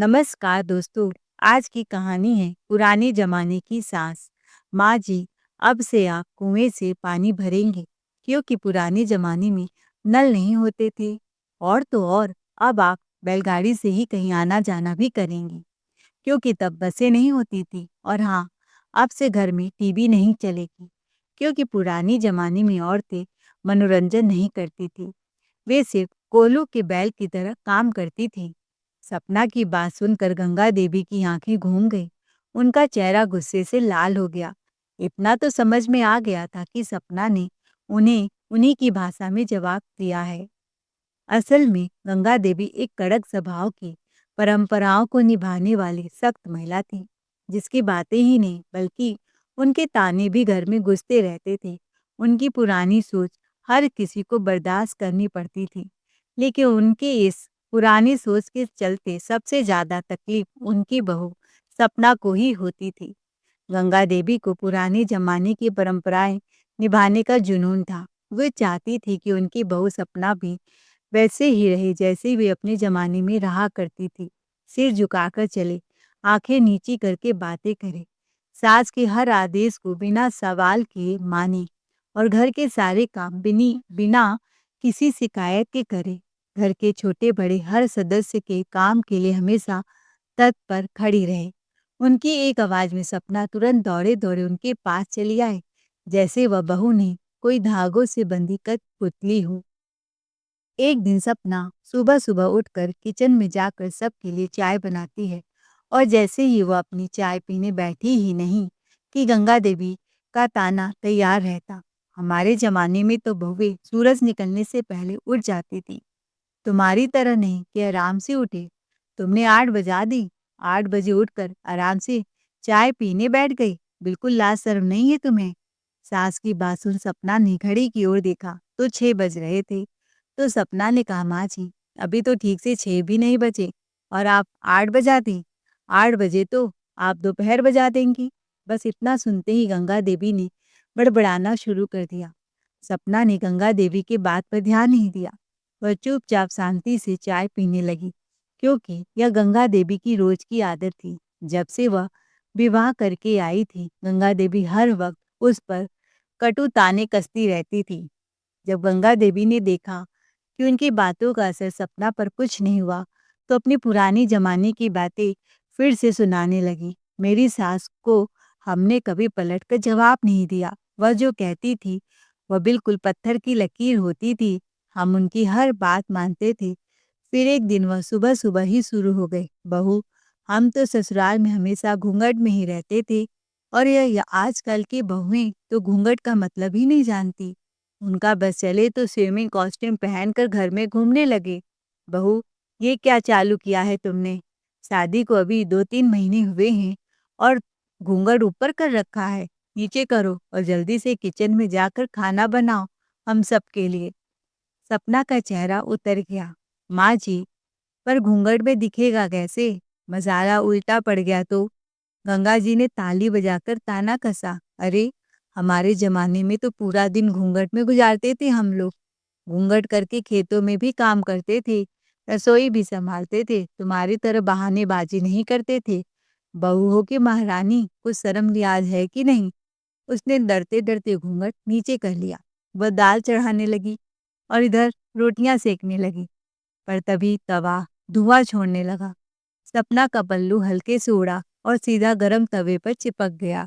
नमस्कार दोस्तों। आज की कहानी है पुराने जमाने की सास। माँ जी, अब से आप कुएं से पानी भरेंगे, क्योंकि पुराने जमाने में नल नहीं होते थे। और तो और, अब आप बैलगाड़ी से ही कहीं आना जाना भी करेंगे, क्योंकि तब बसें नहीं होती थी। और हाँ, अब से घर में टीवी नहीं चलेगी, क्योंकि पुराने जमाने में औरतें मनोरंजन नहीं करती थी। वे सिर्फ कोल्हू के बैल की तरह काम करती थीं। सपना की बात सुनकर गंगा देवी की आंखें घूम गईं। उनका चेहरा गुस्से से लाल हो गया। इतना तो समझ में आ गया था कि सपना ने उन्हें उन्हीं की भाषा में जवाब दिया है। असल में गंगा देवी एक कड़क स्वभाव की, परंपराओं को निभाने वाली सख्त महिला थी, जिसकी बातें ही नहीं बल्कि उनके ताने भी घर में गूंजते रहते थे। उनकी पुरानी सोच हर किसी को बर्दाश्त करनी पड़ती थी, लेकिन उनके इस पुरानी सोच के चलते सबसे ज्यादा तकलीफ उनकी बहू सपना को ही होती थी। गंगा देवी को पुराने जमाने की परंपराएं निभाने का जुनून था। वे चाहती थी कि उनकी बहू सपना भी वैसे ही रहे जैसे वे अपने जमाने में रहा करती थी। सिर झुकाकर चले, आंखें नीची करके बातें करे, सास के हर आदेश को बिना सवाल किए माने और घर के सारे काम बिना किसी शिकायत के करे। घर के छोटे बड़े हर सदस्य के काम के लिए हमेशा तत्पर खड़ी रहे। उनकी एक आवाज में सपना तुरंत दौड़े दौड़े उनके पास चली आए, जैसे वह बहू नहीं, कोई धागों से बंधी कठपुतली हो। एक दिन सपना सुबह सुबह उठकर किचन में जाकर सबके लिए चाय बनाती है, और जैसे ही वह अपनी चाय पीने बैठी ही नहीं कि गंगा देवी का ताना तैयार रहता। हमारे जमाने में तो बहुएं सूरज निकलने से पहले उठ जाती थी, तुम्हारी तरह नहीं कि आराम से उठे। तुमने 8 बजा दी, 8 बजे उठकर आराम से चाय पीने बैठ गई। बिल्कुल लाज शर्म नहीं है तुम्हें। सास की बात सुन सपना ने घड़ी की ओर देखा तो 6 बज रहे थे। तो सपना ने कहा, माँ जी, अभी तो ठीक से 6 भी नहीं बजे और आप 8 बजा दी। 8 बजे तो आप दोपहर बजा देंगी। बस इतना सुनते ही गंगा देवी ने बड़बड़ाना शुरू कर दिया। सपना ने गंगा देवी की बात पर ध्यान नहीं दिया। वह चुपचाप शांति से चाय पीने लगी, क्योंकि यह गंगा देवी की रोज की आदत थी। जब से वह विवाह करके आई थी, गंगा देवी हर वक्त उस पर कटु ताने कसती रहती थी। जब गंगा देवी ने देखा कि उनकी बातों का असर सपना पर कुछ नहीं हुआ, तो अपनी पुरानी जमाने की बातें फिर से सुनाने लगी। मेरी सास को हमने कभी पलटकर जवाब नहीं दिया। वह जो कहती थी वह बिल्कुल पत्थर की लकीर होती थी। हम उनकी हर बात मानते थे। फिर एक दिन वह सुबह सुबह ही शुरू हो गई, बहू, हम तो ससुराल में हमेशा घूंघट में ही रहते थे, और यह आजकल की बहुएं तो घूंघट का मतलब ही नहीं जानती। उनका बस चले तो स्विमिंग कॉस्ट्यूम पहनकर घर में घूमने लगे। बहू, ये क्या चालू किया है तुमने? शादी को अभी 2-3 महीने हुए हैं और घूंघट ऊपर कर रखा है। नीचे करो और जल्दी से किचन में जाकर खाना बनाओ हम सबके लिए। सपना का चेहरा उतर गया। माँ जी, पर घूंघट में दिखेगा कैसे? मसाला उल्टा पड़ गया तो? गंगा जी ने ताली बजाकर ताना कसा। अरे, हमारे जमाने में तो पूरा दिन घूंघट में गुजारते थे हम लोग। घूंघट करके खेतों में भी काम करते थे, रसोई भी संभालते थे। तुम्हारी तरह बहानेबाजी नहीं करते थे। बहू हो कि महारानी, कुछ शर्म लिहाज है कि नहीं? उसने डरते डरते घूंघट नीचे कर लिया। वह दाल चढ़ाने लगी और इधर रोटियां सेकने लगी, पर तभी तवा धुआं छोड़ने लगा। सपना का पल्लू हल्के से उड़ा और सीधा गरम तवे पर चिपक गया।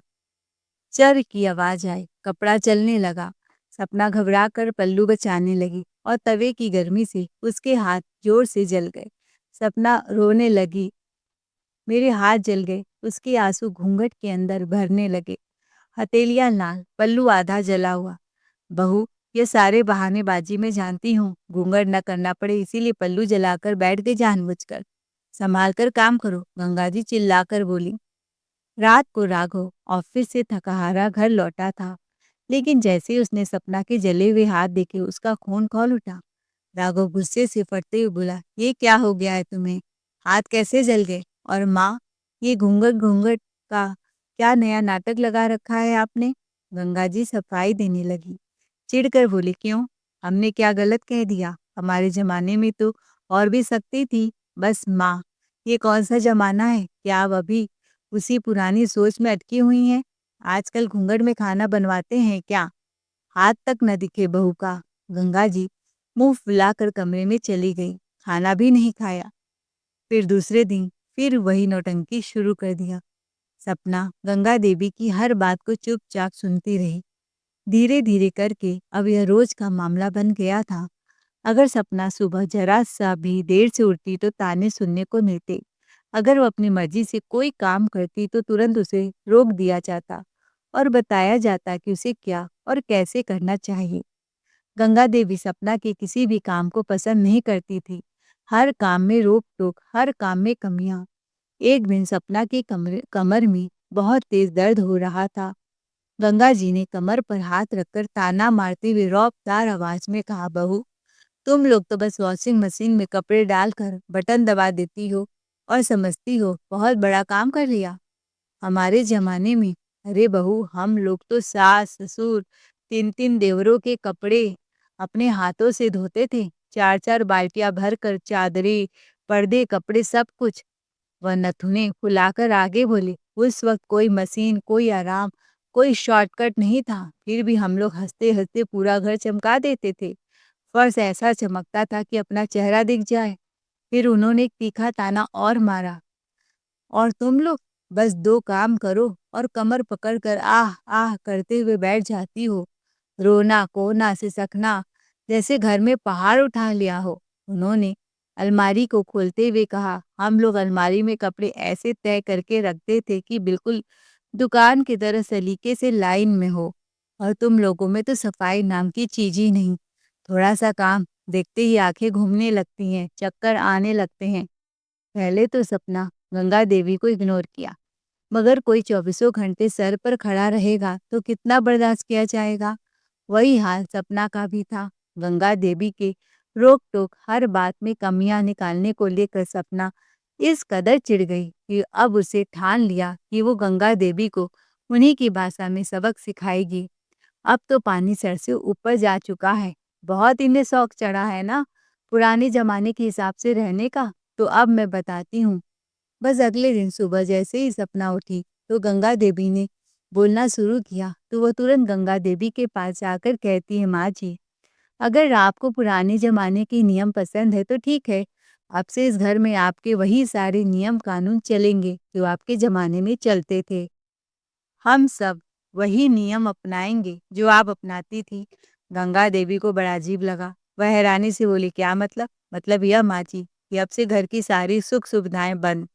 चर की आवाज आई, कपड़ा चलने लगा। सपना घबरा कर पल्लू बचाने लगी और तवे की गर्मी से उसके हाथ जोर से जल गए। सपना रोने लगी, मेरे हाथ जल गए। उसके आंसू घूंघट के अंदर भरने लगे। हथेलियां लाल, पल्लू आधा जला हुआ। बहू, ये सारे बहानेबाजी में जानती हूँ, घूंघट न करना पड़े इसीलिए पल्लू जलाकर बैठ गई जानबूझकर। संभाल कर काम करो, गंगा जी चिल्लाकर बोली। रात को राघव ऑफिस से थकाहारा घर लौटा था, लेकिन जैसे ही उसने सपना के जले हुए हाथ देखे, उसका खून खौल उठा। राघव गुस्से से फटते हुए बोला, ये क्या हो गया है तुम्हें? हाथ कैसे जल गए? और माँ, ये घूंघट घूंघट का क्या नया नाटक लगा रखा है आपने? गंगा जी सफाई देने लगी। चिढ़कर बोली, क्यों? हमने क्या गलत कह दिया? हमारे जमाने में तो और भी सख्ती थी। बस माँ, ये कौन सा जमाना है? क्या आप अभी उसी पुरानी सोच में अटकी हुई हैं? आजकल घूंघट में खाना बनवाते हैं क्या? हाथ तक न दिखे बहू का। गंगा जी मुंह फुलाकर कमरे में चली गई। खाना भी नहीं खाया। फिर दूसरे दिन फिर वही नौटंकी शुरू कर दिया। सपना गंगा देवी की हर बात को चुपचाप सुनती रही। धीरे धीरे करके अब यह रोज का मामला बन गया था। अगर सपना सुबह जरा सा भी देर से उठती तो ताने सुनने को मिलते। अगर वो अपनी मर्जी से कोई काम करती तो तुरंत उसे रोक दिया जाता और बताया जाता कि उसे क्या और कैसे करना चाहिए। गंगा देवी सपना के किसी भी काम को पसंद नहीं करती थी। हर काम में रोक टोक, हर काम में कमियां। एक दिन सपना की कमर में बहुत तेज दर्द हो रहा था। गंगा जी ने कमर पर हाथ रखकर ताना मारते हुए रौबदार आवाज में कहा, बहू तुम लोग तो बस वॉशिंग मशीन में कपड़े डालकर बटन दबा देती हो और समझती हो बहुत बड़ा काम कर लिया। हमारे जमाने में, अरे बहू, हम लोग तो सास ससुर तीन तीन देवरों के कपड़े अपने हाथों से धोते थे। चार चार बाल्टियां भरकर चादरें, पर्दे, कपड़े, सब कुछ। वह नथुने फुलाकर आगे बोली, उस वक्त कोई मशीन, कोई आराम, कोई शॉर्टकट नहीं था। फिर भी हम लोग हंसते हंसते पूरा घर चमका देते थे। फर्श ऐसा चमकता था कि अपना चेहरा दिख जाए। फिर उन्होंने एक तीखा ताना और मारा, और तुम लोग बस दो काम करो और कमर पकड़कर आह आह करते हुए बैठ जाती हो। रोना कोना सिसकना, जैसे घर में पहाड़ उठा लिया हो। उन्होंने अलमारी को खोलते हुए कहा, हम लोग अलमारी में कपड़े ऐसे तय करके रखते थे कि बिल्कुल दुकान की तरह सलीके से लाइन में हो। और तुम लोगों में तो सफाई नाम की चीज ही नहीं। थोड़ा सा काम देखते ही आंखें घूमने लगती हैं, चक्कर आने लगते हैं। पहले तो सपना गंगा देवी को इग्नोर किया, मगर कोई चौबीसों घंटे सर पर खड़ा रहेगा तो कितना बर्दाश्त किया जाएगा। वही हाल सपना का भी था। गंगा देवी के रोक टोक, हर बात में कमियां निकालने को लेकर सपना इस कदर चिढ़ गई कि अब उसे ठान लिया कि वो गंगा देवी को उन्हीं की भाषा में सबक सिखाएगी। अब तो पानी सर से ऊपर जा चुका है। बहुत इन्हें शौक चढ़ा है ना पुराने जमाने के हिसाब से रहने का। तो अब मैं बताती हूँ। बस अगले दिन सुबह जैसे ही सपना उठी तो गंगा देवी ने बोलना शुरू किया, तो वह तुरंत गंगा देवी के पास जाकर कहती है, माँ जी, अगर आपको पुराने जमाने के नियम पसंद है तो ठीक है। अब से इस घर में आपके वही सारे नियम कानून चलेंगे जो आपके जमाने में चलते थे। हम सब वही नियम अपनाएंगे जो आप अपनाती थी। गंगा देवी को बड़ा अजीब लगा। वह हैरानी से बोली, क्या मतलब? मतलब यह माँ जी कि अब से घर की सारी सुख सुविधाएं बंद,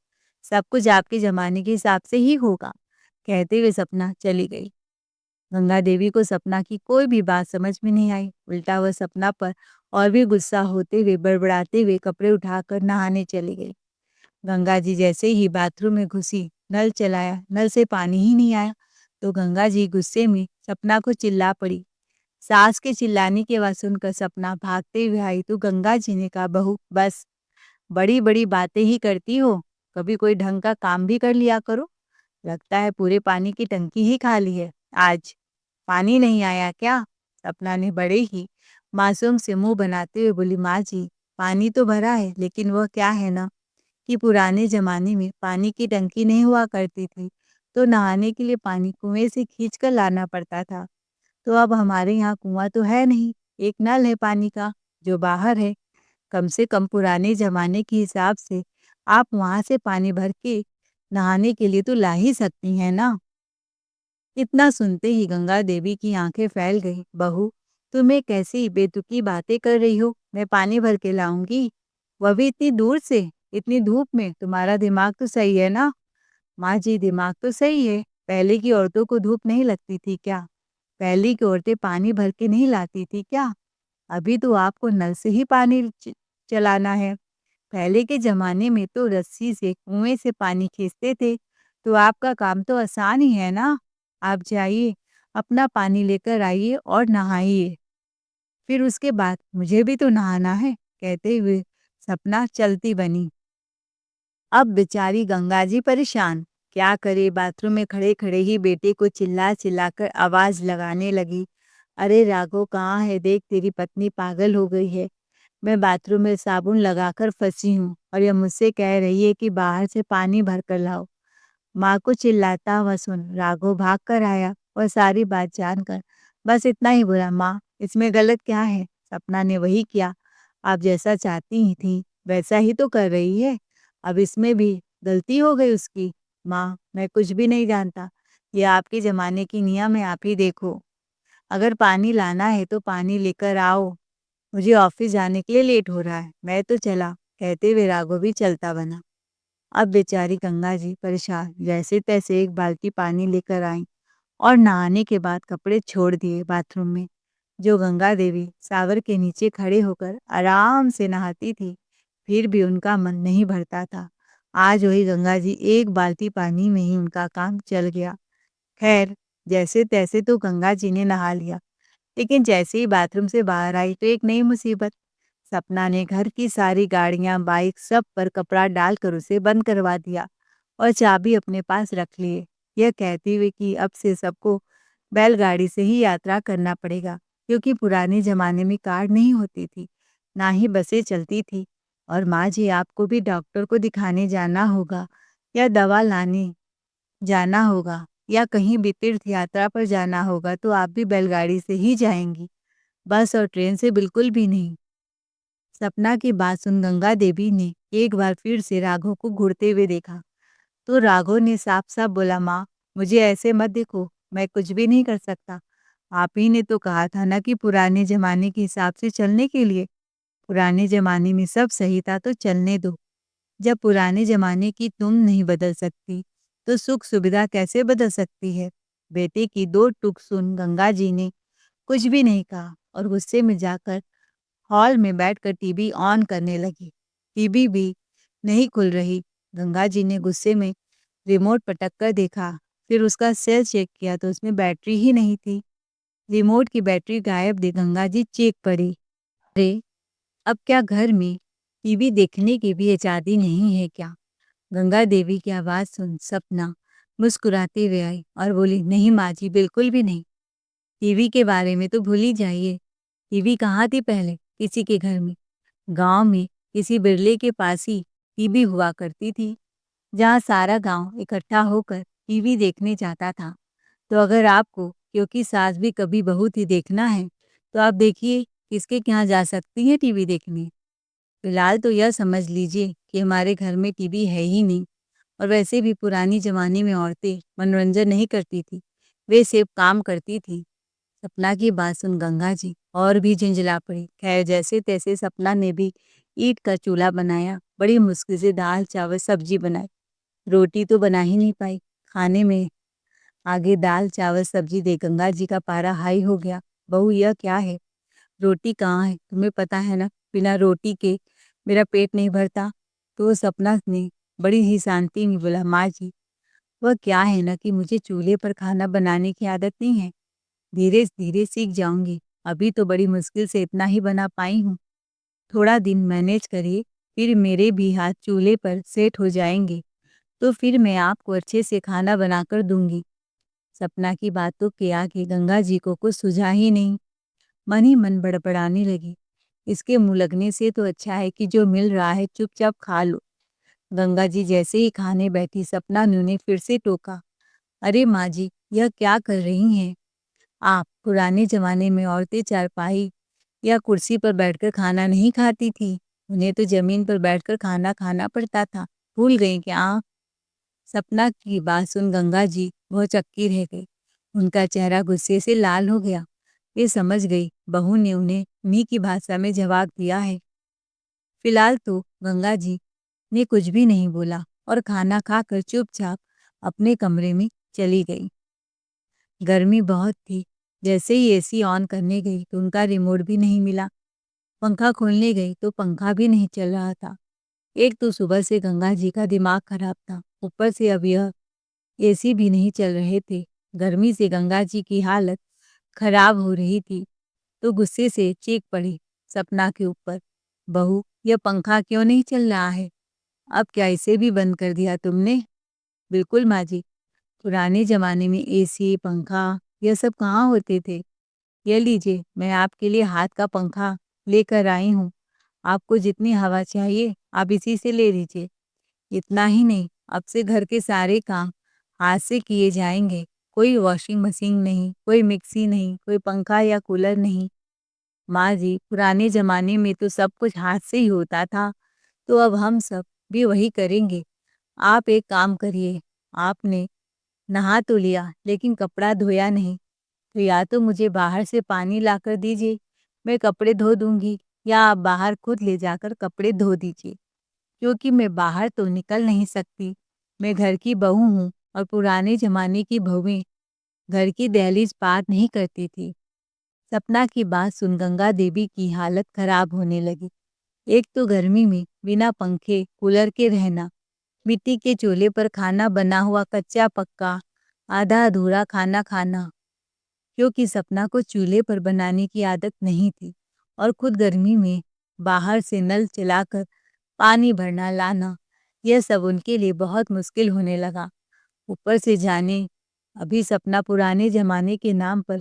सब कुछ आपके जमाने के हिसाब से ही होगा। कहते हुए सपना चली गई। गंगा देवी को सपना की कोई भी बात समझ में नहीं आई। उल्टा वह सपना पर और भी गुस्सा होते हुए बड़बड़ाते हुए कपड़े उठाकर नहाने चली गई। गंगा जी जैसे ही बाथरूम में घुसी, नल चलाया, नल से पानी ही नहीं आया। तो गंगा जी गुस्से में सपना को चिल्ला पड़ी। सास के चिल्लाने की आवाज सुनकर सपना भागते हुए आई तो गंगा जी ने कहा, बहू बस, बड़ी बड़ी बातें ही करती हो, कभी कोई ढंग का काम भी कर लिया करो। लगता है पूरे पानी की टंकी ही खाली है। आज पानी नहीं आया क्या? सपना ने बड़े ही मासूम से मुंह बनाते हुए बोली, माँ जी, पानी तो भरा है, लेकिन वह क्या है ना कि पुराने जमाने में पानी की टंकी नहीं हुआ करती थी, तो नहाने के लिए पानी कुएं से खींच कर लाना पड़ता था। तो अब हमारे यहाँ कुआं तो है नहीं, एक नल है पानी का जो बाहर है। कम से कम पुराने जमाने के हिसाब से आप वहां से पानी भर के नहाने के लिए तो ला ही सकती हैं ना। इतना सुनते ही गंगा देवी की आंखें फैल गई। बहू, तुम ये कैसी बेतुकी बातें कर रही हो? मैं पानी भर के लाऊंगी, वह भी इतनी दूर से, इतनी धूप में? तुम्हारा दिमाग तो सही है ना? माँ जी, दिमाग तो सही है। पहले की औरतों को धूप नहीं लगती थी क्या? पहले की औरतें पानी भर के नहीं लाती थी क्या? अभी तो आपको नल से ही पानी चलाना है। पहले के जमाने में तो रस्सी से कुएं से पानी खींचते थे, तो आपका काम तो आसान ही है ना। आप जाइए, अपना पानी लेकर आइए और नहाइए। फिर उसके बाद मुझे भी तो नहाना है। कहते हुए सपना चलती बनी। अब बेचारी गंगा जी परेशान, क्या करे? बाथरूम में खड़े खड़े ही बेटे को चिल्ला चिल्लाकर आवाज लगाने लगी, अरे राघव, कहाँ है? देख, तेरी पत्नी पागल हो गई है। मैं बाथरूम में साबुन लगाकर फंसी हूँ और यह मुझसे कह रही है कि बाहर से पानी भर कर लाओ। माँ को चिल्लाता हुआ सुन राघव भाग कर आया और सारी बात जानकर बस इतना ही बोला, माँ इसमें गलत क्या है? सपना ने वही किया, आप जैसा चाहती ही थी वैसा ही तो कर रही है। अब इसमें भी गलती हो गई उसकी। माँ मैं कुछ भी नहीं जानता, ये आपके जमाने की नियम है, आप ही देखो। अगर पानी लाना है तो पानी लेकर आओ, मुझे ऑफिस जाने के लिए लेट हो रहा है, मैं तो चला। कहते हुए राघव भी चलता बना। अब बेचारी गंगा जी परेशान जैसे तैसे एक बाल्टी पानी लेकर आई और नहाने के बाद कपड़े छोड़ दिए बाथरूम में। जो गंगा देवी सावर के नीचे खड़े होकर आराम से नहाती थी, फिर भी उनका मन नहीं भरता था। आज वही गंगा जी एक बाल्टी पानी में ही उनका काम चल गया। खैर, जैसे तैसे तो गंगा जी ने नहा लिया, लेकिन जैसे ही बाथरूम से बाहर आई तो एक नई मुसीबत। सपना ने घर की सारी गाड़ियां, बाइक सब पर कपड़ा डालकर उसे बंद करवा दिया और चाबी अपने पास रख लिए, यह कहती हुई कि अब से सबको बैलगाड़ी से ही यात्रा करना पड़ेगा, क्योंकि पुराने जमाने में कार नहीं होती थी, ना ही बसें चलती थी। और माँ जी आपको भी डॉक्टर को दिखाने जाना होगा या दवा लाने जाना होगा या कहीं भी तीर्थ यात्रा पर जाना होगा तो आप भी बैलगाड़ी से ही जाएंगी, बस और ट्रेन से बिल्कुल भी नहीं। सपना की बात सुन गंगा देवी ने एक बार फिर से राघव को घूरते हुए देखा तो राघव ने साफ साफ बोला, माँ मुझे ऐसे मत देखो, मैं कुछ भी नहीं कर सकता। आप ही ने तो कहा था ना कि पुराने जमाने के हिसाब से चलने के लिए। पुराने जमाने में सब सही था तो चलने दो। जब पुराने जमाने की तुम नहीं बदल सकती तो सुख सुविधा कैसे बदल सकती है? बेटे की दो टूक सुन गंगा जी ने कुछ भी नहीं कहा और गुस्से में जाकर हॉल में बैठकर टीवी ऑन करने लगी। टीवी भी नहीं खुल रही। गंगा जी ने गुस्से में रिमोट पटक कर देखा, फिर उसका सेल चेक किया तो उसमें बैटरी ही नहीं थी। रिमोट की बैटरी गायब देख गंगा जी चीख पड़ी, अरे अब क्या घर में टीवी देखने की भी आजादी नहीं है क्या? गंगा देवी की आवाज सुन सपना मुस्कुराते हुए आई और बोली, नहीं माँ जी, बिल्कुल भी नहीं। टीवी के बारे में तो भूल ही जाइए। टीवी कहाँ थी पहले किसी के घर में? गांव में किसी बिरले के पास ही टीवी हुआ करती थी, जहाँ सारा गांव इकट्ठा होकर टीवी देखने जाता था। तो अगर आपको क्योंकि सास भी कभी बहू थी देखना है, तो आप देखिए किसके यहाँ जा सकती हैं टीवी देखने। फिलहाल तो यह समझ लीजिए कि हमारे घर में टीवी है ही नहीं, और वैसे भी पुरानी जमाने में औरतें मनोरंजन नहीं करती थी, वे सिर्फ काम करती थी। सपना की बात सुन गंगा जी और भी झिंझला पड़ी। खैर जैसे तैसे सपना ने भी ईंट का चूल्हा बनाया, बड़ी मुश्किल से दाल चावल सब्जी बनाई। रोटी तो बना ही नहीं पाई। खाने में आगे दाल चावल सब्जी दे गंगा जी का पारा हाई हो गया। बहू यह क्या है? रोटी कहाँ है? तुम्हें पता है ना, बिना रोटी के मेरा पेट नहीं भरता। तो सपना ने बड़ी ही शांति में बोला, माँ जी वह क्या है ना कि मुझे चूल्हे पर खाना बनाने की आदत नहीं है, धीरे धीरे सीख जाऊंगी। अभी तो बड़ी मुश्किल से इतना ही बना पाई हूँ। थोड़ा दिन मैनेज करिए, फिर मेरे भी हाथ चूल्हे पर सेट हो जाएंगे, तो फिर मैं आपको अच्छे से खाना बनाकर दूंगी। सपना की बातों के आगे गंगा जी को कुछ सूझा ही नहीं। मन ही मन बड़बड़ाने लगी, इसके मुंह लगने से तो अच्छा है कि जो मिल रहा है चुपचाप खा लो। गंगा जी जैसे ही खाने बैठी, सपना ने उन्हें फिर से टोका, अरे माँ जी यह क्या कर रही हैं आप? पुराने जमाने में औरतें चारपाई या कुर्सी पर बैठकर खाना नहीं खाती थी, उन्हें तो जमीन पर बैठकर खाना खाना पड़ता था। भूल गई क्या? सपना की बात सुन गंगा जी बहुत चक्की रह गई। उनका चेहरा गुस्से से लाल हो गया। वे समझ गई बहू ने उन्हें उन्हीं की भाषा में जवाब दिया है। फिलहाल तो गंगा जी ने कुछ भी नहीं बोला और खाना खाकर चुपचाप अपने कमरे में चली गई। गर्मी बहुत थी। जैसे ही एसी ऑन करने गई तो उनका रिमोट भी नहीं मिला। पंखा खोलने गई तो पंखा भी नहीं चल रहा था। एक तो सुबह से गंगा जी का दिमाग खराब था, ऊपर से अब यह एसी भी नहीं चल रहे थे। गर्मी से गंगा जी की हालत खराब हो रही थी, तो गुस्से से चीख पड़ी सपना के ऊपर, बहू यह पंखा क्यों नहीं चल रहा है? अब क्या इसे भी बंद कर दिया तुमने? बिल्कुल माँ जी, पुराने जमाने में एसी पंखा यह सब कहाँ होते थे। ये लीजिए मैं आपके लिए हाथ का पंखा लेकर आई हूँ, आपको जितनी हवा चाहिए आप इसी से ले लीजिए। इतना ही नहीं, अब से घर के सारे काम हाथ से किए जाएंगे। कोई वॉशिंग मशीन नहीं, कोई मिक्सी नहीं, कोई पंखा या कूलर नहीं। माँ जी, पुराने जमाने में तो सब कुछ हाथ से ही होता था, तो अब हम सब भी वही करेंगे। आप एक काम करिए, आपने नहा तो लिया लेकिन कपड़ा धोया नहीं, तो या तो मुझे बाहर से पानी लाकर दीजिए, मैं कपड़े धो दूंगी, या आप बाहर खुद ले जाकर कपड़े धो दीजिए, क्योंकि मैं बाहर तो निकल नहीं सकती। मैं घर की बहू हूँ और पुराने जमाने की बहुएं घर की दहलीज पार नहीं करती थी। सपना की बात सुन गंगा देवी की हालत खराब होने लगी। एक तो गर्मी में बिना पंखे कूलर के रहना, मिट्टी के चूल्हे पर खाना बना हुआ कच्चा पक्का आधा अधूरा खाना खाना, क्योंकि सपना को चूल्हे पर बनाने की आदत नहीं थी, और खुद गर्मी में बाहर से नल चलाकर पानी भरना लाना, यह सब उनके लिए बहुत मुश्किल होने लगा। ऊपर से जाने अभी सपना पुराने जमाने के नाम पर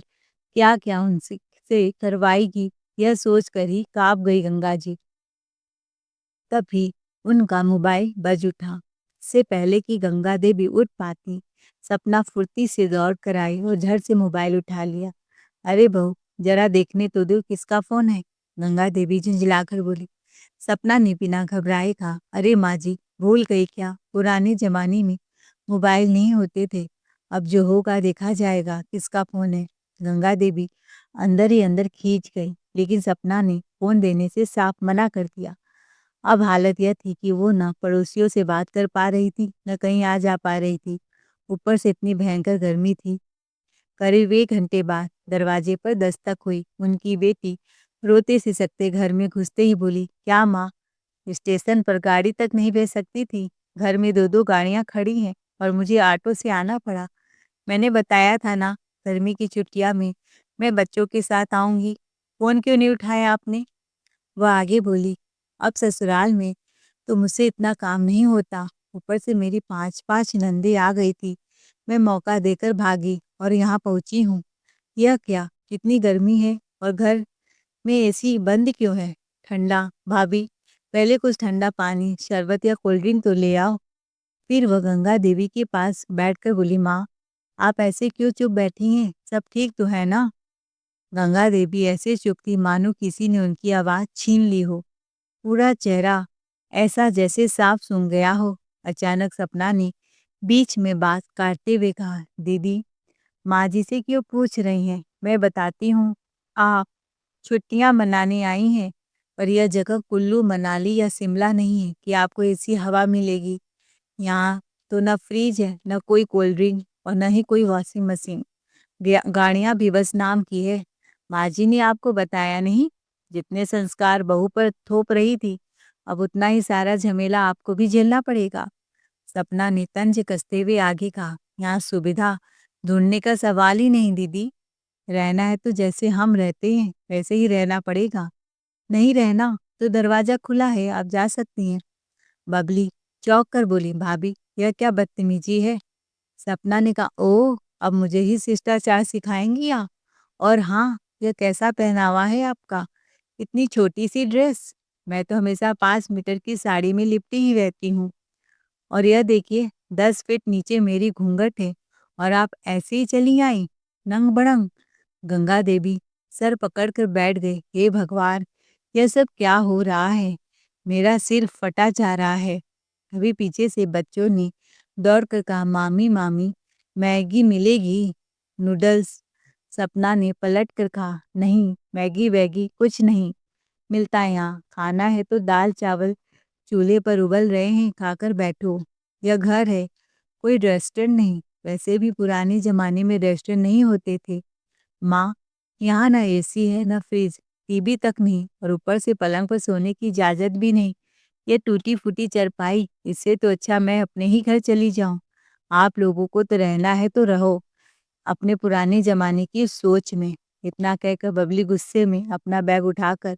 क्या क्या उनसे से करवाएगी, यह सोचकर ही कांप गई गंगा जी। तभी उनका मोबाइल बज उठा। इससे पहले कि गंगा देवी उठ पाती, सपना फुर्ती से दौड़ कर आई और झट से मोबाइल उठा लिया। अरे बहू, जरा देखने तो दो किसका फोन है, गंगा देवी झुंझलाकर बोली। सपना ने बिना घबराए कहा, अरे माँ जी, भूल गई क्या, पुराने जमाने में मोबाइल नहीं होते थे, अब जो होगा देखा जाएगा किसका फोन है। गंगा देवी अंदर ही अंदर खींच गई, लेकिन सपना ने फोन देने से साफ मना कर दिया। अब हालत यह थी कि वो न पड़ोसियों से बात कर पा रही थी, न कहीं आ जा पा रही थी। ऊपर से इतनी भयंकर गर्मी थी। करीब 1 घंटे बाद दरवाजे पर दस्तक हुई। उनकी बेटी रोते सिसकते घर में घुसते ही बोली, क्या माँ, स्टेशन पर गाड़ी तक नहीं भेज सकती थी? घर में 2-2 गाड़ियाँ खड़ी हैं और मुझे ऑटो से आना पड़ा। मैंने बताया था ना, गर्मी की छुट्टियाँ में मैं बच्चों के साथ आऊँगी। फ़ोन क्यों नहीं उठाया आपने? वह आगे बोली, अब ससुराल में तो मुझसे इतना काम नहीं होता। ऊपर से मेरी 5-5 नंदें आ गई थी। मैं मौका देकर भागी और यहाँ पहुँची हूँ। यह क्या, कितनी गर्मी है और घर में एसी बंद क्यों है? ठंडा, भाभी, पहले कुछ ठंडा पानी, शरबत या कोल्ड ड्रिंक तो ले आओ। फिर वह गंगा देवी के पास बैठकर बोली, माँ, आप ऐसे क्यों चुप बैठी हैं? सब ठीक तो है ना? गंगा देवी ऐसे चुप थी मानो किसी ने उनकी आवाज़ छीन ली हो। पूरा चेहरा ऐसा जैसे साफ सूंघ गया हो। अचानक सपना ने बीच में बात काटते हुए कहा, दीदी, माँ जी से क्यों पूछ रही हैं? मैं बताती हूँ। आप छुट्टियाँ मनाने आई हैं, पर यह जगह कुल्लू मनाली या शिमला नहीं है कि आपको ऐसी हवा मिलेगी। यहाँ तो न फ्रिज है, न कोई कोल्ड ड्रिंक और न ही कोई वॉशिंग मशीन। गाड़ियाँ भी बस नाम की है। माँ जी ने आपको बताया नहीं? जितने संस्कार बहू पर थोप रही थी, अब उतना ही सारा झमेला आपको भी झेलना पड़ेगा। सपना ने तंज कसते हुए आगे कहा, यहाँ सुविधा ढूंढने का सवाल ही नहीं दीदी। रहना है तो जैसे हम रहते हैं वैसे ही रहना पड़ेगा। नहीं रहना तो दरवाजा खुला है, आप जा सकती हैं। बबली चौंक कर बोली, भाभी, यह क्या बदतमीजी है? सपना ने कहा, ओह, अब मुझे ही शिष्टाचार सिखाएंगी आप? और हाँ, यह कैसा पहनावा है आपका? इतनी छोटी सी ड्रेस। मैं तो हमेशा 5 मीटर की साड़ी में लिपटी ही रहती हूँ। और यह देखिए, 10 फीट नीचे मेरी घूंघट है और आप ऐसे ही चली आई, नंग बड़ंग। गंगा देवी सर पकड़कर बैठ गए। हे भगवान, यह सब क्या हो रहा है? मेरा सिर फटा जा रहा है। अभी पीछे से बच्चों ने दौड़कर कहा, मामी मामी, मैगी मिलेगी? नूडल्स? सपना ने पलट कर कहा, नहीं, मैगी वैगी कुछ नहीं मिलता यहाँ। खाना है तो दाल चावल चूल्हे पर उबल रहे हैं, खाकर बैठो। यह घर है, कोई रेस्टोरेंट नहीं। वैसे भी पुराने जमाने में रेस्टोरेंट नहीं होते थे। माँ, यहाँ ना एसी है, ना फ्रिज, टीवी तक नहीं, और ऊपर से पलंग पर सोने की इजाज़त भी नहीं। ये टूटी-फूटी चारपाई, इससे तो अच्छा मैं अपने ही घर चली जाऊँ। आप लोगों को तो रहना है तो रहो, अपने पुराने ज़माने की सोच में। इतना कहकर बबली गुस्से में अपना बैग उठाकर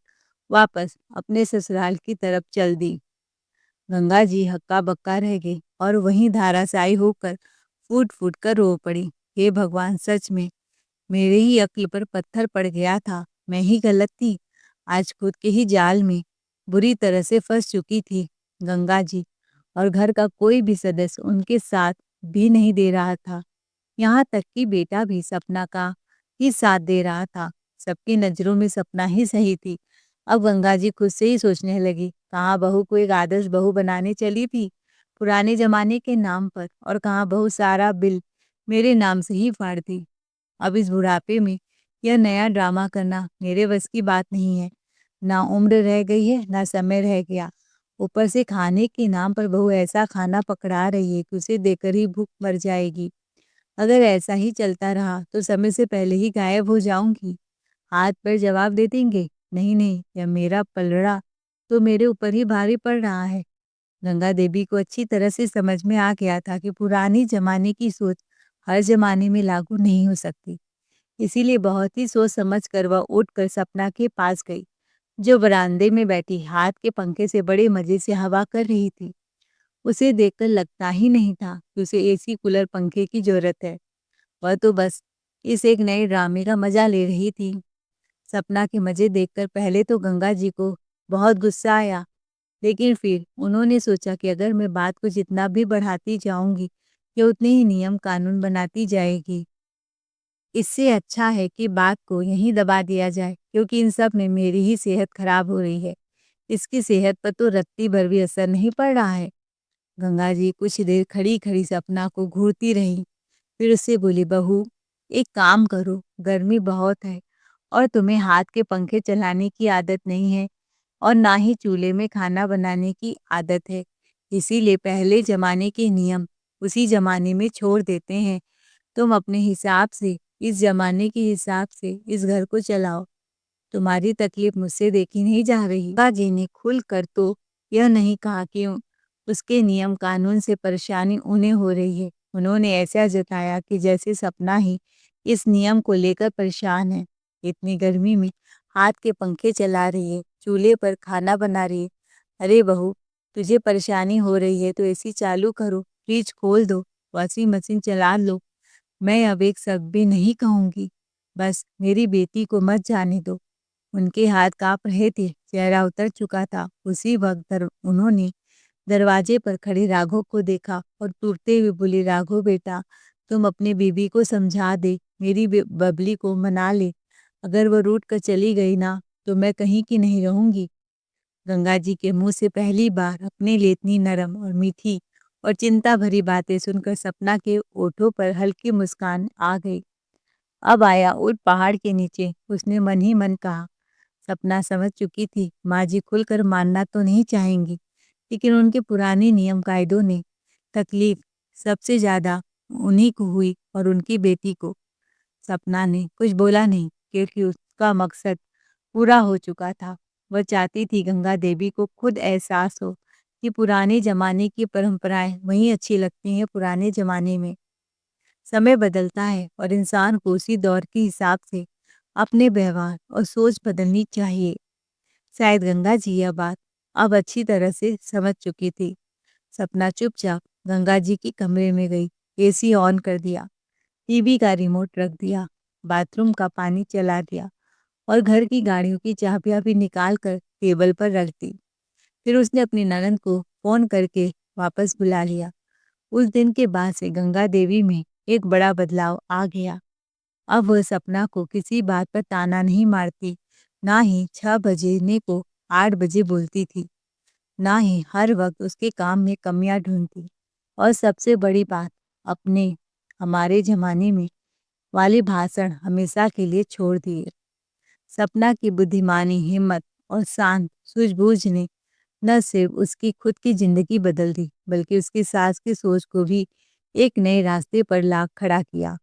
वापस अपने ससुराल की तरफ चल दी। गंगा जी हक्का-बक्का रह गई और वहीं धाराशायी होकर फूट-फूट कर रो पड़ी। हे भगवान, सच में मेरे ही अक्ल पर पत्थर पड़ गया था। मैं ही गलत थी। आज खुद के ही जाल में बुरी तरह से फंस चुकी थी। गंगा जी और घर का कोई भी सदस्य उनके साथ भी नहीं दे रहा था। यहाँ तक कि बेटा भी सपना का ही साथ दे रहा था। सबकी नज़रों में सपना ही सही थी। अब गंगा जी खुद से ही सोचने लगी, कहाँ बहू को एक आदर्श बहू बनाने चली थी पुराने जमाने के नाम पर, और कहाँ बहू सारा बिल मेरे नाम से ही फाड़ दी। अब इस बुढ़ापे में यह नया ड्रामा करना मेरे बस की बात नहीं है। ना उम्र रह गई है, ना समय रह गया। ऊपर से खाने के नाम पर बहू ऐसा खाना पकड़ा रही है कि उसे देकर ही भूख मर जाएगी। अगर ऐसा ही चलता रहा तो समय से पहले ही गायब हो जाऊंगी। हाथ पर जवाब दे देंगे, नहीं नहीं, यह मेरा पलड़ा तो मेरे ऊपर ही भारी पड़ रहा है। गंगा देवी को अच्छी तरह से समझ में आ गया था कि पुरानी जमाने की सोच हर जमाने में लागू नहीं हो सकती। इसीलिए बहुत ही सोच समझ कर वह उठकर सपना के पास गई, जो बरामदे में बैठी हाथ के पंखे से बड़े मजे से हवा कर रही थी। उसे देखकर लगता ही नहीं था कि उसे एसी कूलर पंखे की जरूरत है। वह तो बस इस एक नए ड्रामे का मजा ले रही थी। सपना के मजे देखकर पहले तो गंगा जी को बहुत गुस्सा आया, लेकिन फिर उन्होंने सोचा कि अगर मैं बात को जितना भी बढ़ाती जाऊंगी, ये उतने ही नियम कानून बनाती जाएगी। इससे अच्छा है कि बात को यहीं दबा दिया जाए, क्योंकि इन सब में मेरी ही सेहत खराब हो रही है। इसकी सेहत पर तो रत्ती भर भी असर नहीं पड़ रहा है। गंगा जी कुछ देर खड़ी खड़ी सपना को घूरती रही, फिर उससे बोली, बहू एक काम करो, गर्मी बहुत है और तुम्हें हाथ के पंखे चलाने की आदत नहीं है और ना ही चूल्हे में खाना बनाने की आदत है। इसीलिए पहले जमाने के नियम उसी जमाने में छोड़ देते हैं। तुम अपने हिसाब से, इस जमाने के हिसाब से इस घर को चलाओ। तुम्हारी तकलीफ मुझसे देखी नहीं जा रही। बाजी ने खुल कर तो यह नहीं कहा कि उसके नियम कानून से परेशानी उन्हें हो रही है। उन्होंने ऐसा जताया कि जैसे सपना ही इस नियम को लेकर परेशान है। इतनी गर्मी में हाथ के पंखे चला रही है, चूल्हे पर खाना बना रही है। अरे बहू, तुझे परेशानी हो रही है तो एसी चालू करो, फ्रिज खोल दो, वॉशिंग मशीन चला लो। मैं अब एक शब्द भी नहीं कहूंगी। बस मेरी बेटी को मत जाने दो। उनके हाथ कांप रहे थे, चेहरा उतर चुका था। उसी वक्त उन्होंने दरवाजे पर खड़े राघव को देखा और टूटते हुए बोली, राघव बेटा, तुम अपनी बीवी को समझा दे, मेरी बबली को मना ले। अगर वो रूठ कर चली गई ना तो मैं कहीं की नहीं रहूंगी। गंगा जी के मुंह से पहली बार अपने लिए इतनी नरम और मीठी और चिंता भरी बातें सुनकर सपना के ओठों पर हल्की मुस्कान आ गई। अब आया ऊंट पहाड़ के नीचे, उसने मन ही मन कहा। सपना समझ चुकी थी, माँ जी खुलकर मानना तो नहीं चाहेंगी, लेकिन उनके पुराने नियम कायदों ने तकलीफ सबसे ज्यादा उन्हीं को हुई और उनकी बेटी को। सपना ने कुछ बोला नहीं, क्योंकि उसका मकसद पूरा हो चुका था। वह चाहती थी गंगा देवी को खुद एहसास हो कि पुराने जमाने की परंपराएं वहीं अच्छी लगती हैं। पुराने जमाने में समय बदलता है और इंसान को उसी दौर के हिसाब से अपने व्यवहार और सोच बदलनी चाहिए। शायद गंगा जी यह बात अब अच्छी तरह से समझ चुकी थी। सपना चुपचाप गंगा जी के कमरे में गई, एसी ऑन कर दिया, टीवी का रिमोट रख दिया, बाथरूम का पानी चला दिया और घर की गाड़ियों की चाबियां भी निकाल कर टेबल पर रख दी। फिर उसने अपनी ननद को फोन करके वापस बुला लिया। उस दिन के बाद से गंगा देवी में एक बड़ा बदलाव आ गया। अब वह सपना को किसी बात पर ताना नहीं मारती, ना ही 6 बजने को 8 बजे बोलती थी, ना ही हर वक्त उसके काम में कमियां ढूंढती। और सबसे बड़ी बात, अपने हमारे जमाने में वाले भाषण हमेशा के लिए छोड़ दिए। सपना की बुद्धिमानी, हिम्मत और शांत सूझबूझ ने न सिर्फ उसकी खुद की जिंदगी बदल दी, बल्कि उसकी सास की सोच को भी एक नए रास्ते पर ला खड़ा किया।